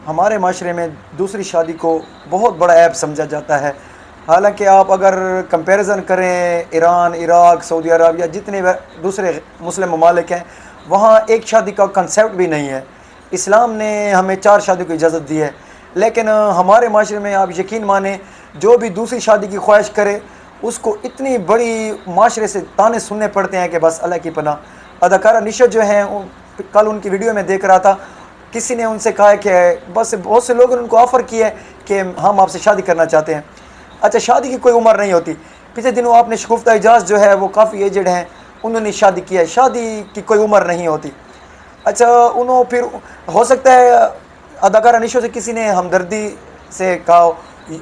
ہمارے معاشرے میں دوسری شادی کو بہت بڑا عیب سمجھا جاتا ہے. حالانکہ آپ اگر کمپیریزن کریں ایران، عراق، سعودی عرب یا جتنے دوسرے مسلم ممالک ہیں، وہاں ایک شادی کا کنسیپٹ بھی نہیں ہے. اسلام نے ہمیں 4 شادی کی اجازت دی ہے، لیکن ہمارے معاشرے میں آپ یقین مانیں جو بھی دوسری شادی کی خواہش کرے اس کو اتنی بڑی معاشرے سے تانے سننے پڑتے ہیں کہ بس اللہ کی پناہ. اداکارہ نشا جو ہیں، کل ان کی ویڈیو میں دیکھ رہا تھا، کسی نے ان سے کہا ہے کہ بس بہت سے لوگوں نے ان کو آفر کیا ہے کہ ہم آپ سے شادی کرنا چاہتے ہیں. اچھا، شادی کی کوئی عمر نہیں ہوتی. پچھلے دنوں آپ نے شگفتہ اعجاز جو ہے وہ کافی ایجڈ ہیں، انہوں نے شادی کیا ہے. شادی کی کوئی عمر نہیں ہوتی. اچھا، انہوں پھر ہو سکتا ہے اداکارہ نشو سے کسی نے ہمدردی سے کہا،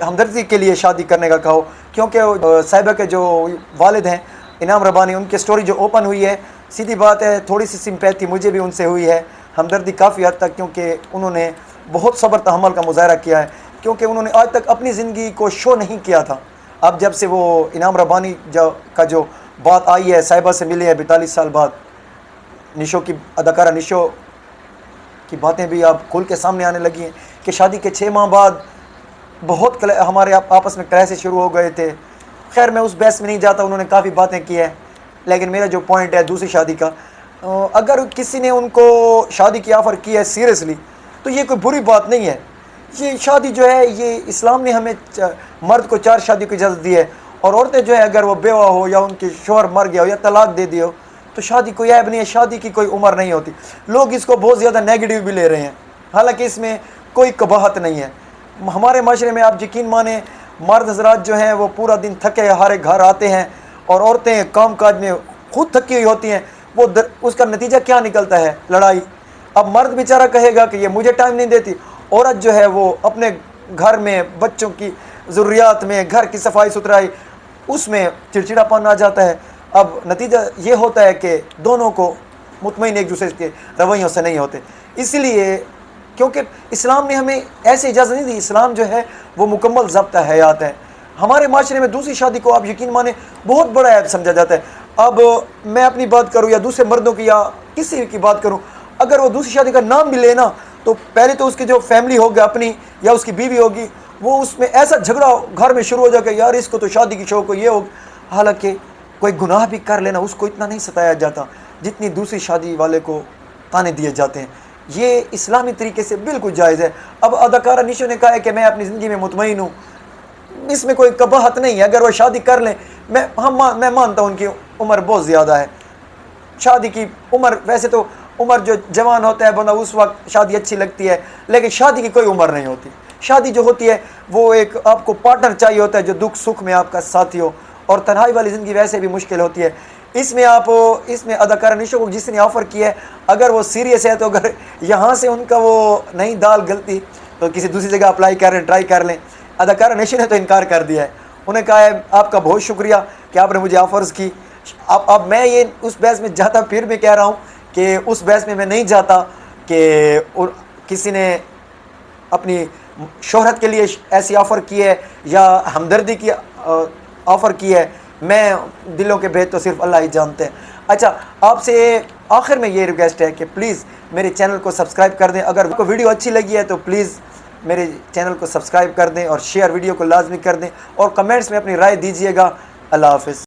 ہمدردی کے لیے شادی کرنے کا کہا، کیونکہ صاحبہ کے جو والد ہیں انعام ربانی، ان کی سٹوری جو اوپن ہوئی ہے، سیدھی بات ہے تھوڑی سی سمپیتھی مجھے بھی ان سے ہوئی ہے، ہمدردی کافی حد تک، کیونکہ انہوں نے بہت صبر تحمل کا مظاہرہ کیا ہے، کیونکہ انہوں نے آج تک اپنی زندگی کو شو نہیں کیا تھا. اب جب سے وہ انعام ربانی کا جو بات آئی ہے، صاحبہ سے ملے ہیں 42 سال بعد، نشو کی اداکارہ نشو کی باتیں بھی اب کھل کے سامنے آنے لگی ہیں کہ شادی کے 6 ماہ بعد بہت ہمارے آپس میں کلیشیں شروع ہو گئے تھے. خیر میں اس بحث میں نہیں جاتا، انہوں نے کافی باتیں کی ہیں، لیکن میرا جو پوائنٹ ہے دوسری شادی کا، اگر کسی نے ان کو شادی کی آفر کی ہے سیریسلی تو یہ کوئی بری بات نہیں ہے. یہ شادی جو ہے، یہ اسلام نے ہمیں مرد کو 4 شادی کی اجازت دی ہے، اور عورتیں جو ہے اگر وہ بیوہ ہو یا ان کے شوہر مر گیا ہو یا طلاق دے دی ہو تو شادی کوئی عیب نہیں ہے. شادی کی کوئی عمر نہیں ہوتی. لوگ اس کو بہت زیادہ نیگیٹو بھی لے رہے ہیں، حالانکہ اس میں کوئی قباحت نہیں ہے. ہمارے معاشرے میں آپ یقین مانیں مرد حضرات جو ہیں وہ پورا دن تھکے ہارے گھر آتے ہیں، اور عورتیں کام کاج میں خود تھکی ہوئی ہوتی ہیں. وہ اس کا نتیجہ کیا نکلتا ہے؟ لڑائی. اب مرد بیچارہ کہے گا کہ یہ مجھے ٹائم نہیں دیتی، عورت جو ہے وہ اپنے گھر میں بچوں کی ضروریات میں، گھر کی صفائی ستھرائی، اس میں چڑچڑا پن آ جاتا ہے. اب نتیجہ یہ ہوتا ہے کہ دونوں کو مطمئن ایک دوسرے کے رویوں سے نہیں ہوتے. اس لیے کیونکہ اسلام نے ہمیں ایسی اجازت نہیں دی. اسلام جو ہے وہ مکمل ضابطہ حیات ہے. ہمارے معاشرے میں دوسری شادی کو آپ یقین مانیں بہت بڑا عیب سمجھا جاتا ہے. اب میں اپنی بات کروں یا دوسرے مردوں کی یا کسی کی بات کروں، اگر وہ دوسری شادی کا نام بھی لینا تو پہلے تو اس کی جو فیملی ہوگی اپنی یا اس کی بیوی ہوگی، وہ اس میں ایسا جھگڑا گھر میں شروع ہو جائے کہ یار اس کو تو شادی کی شوق ہو، یہ ہو. حالانکہ کوئی گناہ بھی کر لینا اس کو اتنا نہیں ستایا جاتا جتنی دوسری شادی والے کو تانے دیے جاتے ہیں. یہ اسلامی طریقے سے بالکل جائز ہے. اب اداکارہ نشو نے کہا ہے کہ میں اپنی زندگی میں مطمئن ہوں، اس میں کوئی قباحت نہیں ہے. اگر وہ شادی کر لیں، میں مانتا ہوں ان کی عمر بہت زیادہ ہے. شادی کی عمر، ویسے تو عمر جو جوان ہوتا ہے بندہ اس وقت شادی اچھی لگتی ہے، لیکن شادی کی کوئی عمر نہیں ہوتی. شادی جو ہوتی ہے وہ ایک آپ کو پارٹنر چاہیے ہوتا ہے جو دکھ سکھ میں آپ کا ساتھی ہو، اور تنہائی والی زندگی ویسے بھی مشکل ہوتی ہے. اس میں اداکارہ نشو کو جس نے آفر کیا ہے، اگر وہ سیریس ہے تو اگر یہاں سے ان کا وہ نہیں دال گلتی تو کسی دوسری جگہ اپلائی کریں، ٹرائی کر لیں. اداکارہ نشو نے تو انکار کر دیا ہے. انہیں کہا ہے آپ کا بہت شکریہ کہ آپ نے مجھے آفرز کی. اب میں یہ اس بحث میں جاتا، پھر میں کہہ رہا ہوں کہ اس بحث میں نہیں جاتا کہ کسی نے اپنی شہرت کے لیے ایسی آفر کی ہے یا ہمدردی کی آفر کی ہے. میں دلوں کے بھید تو صرف اللہ ہی جانتے ہیں. اچھا، آپ سے آخر میں یہ ریکویسٹ ہے کہ پلیز میرے چینل کو سبسکرائب کر دیں. اگر کو ویڈیو اچھی لگی ہے تو پلیز میرے چینل کو سبسکرائب کر دیں اور شیئر ویڈیو کو لازمی کر دیں، اور کمنٹس میں اپنی رائے دیجیے گا. اللہ حافظ.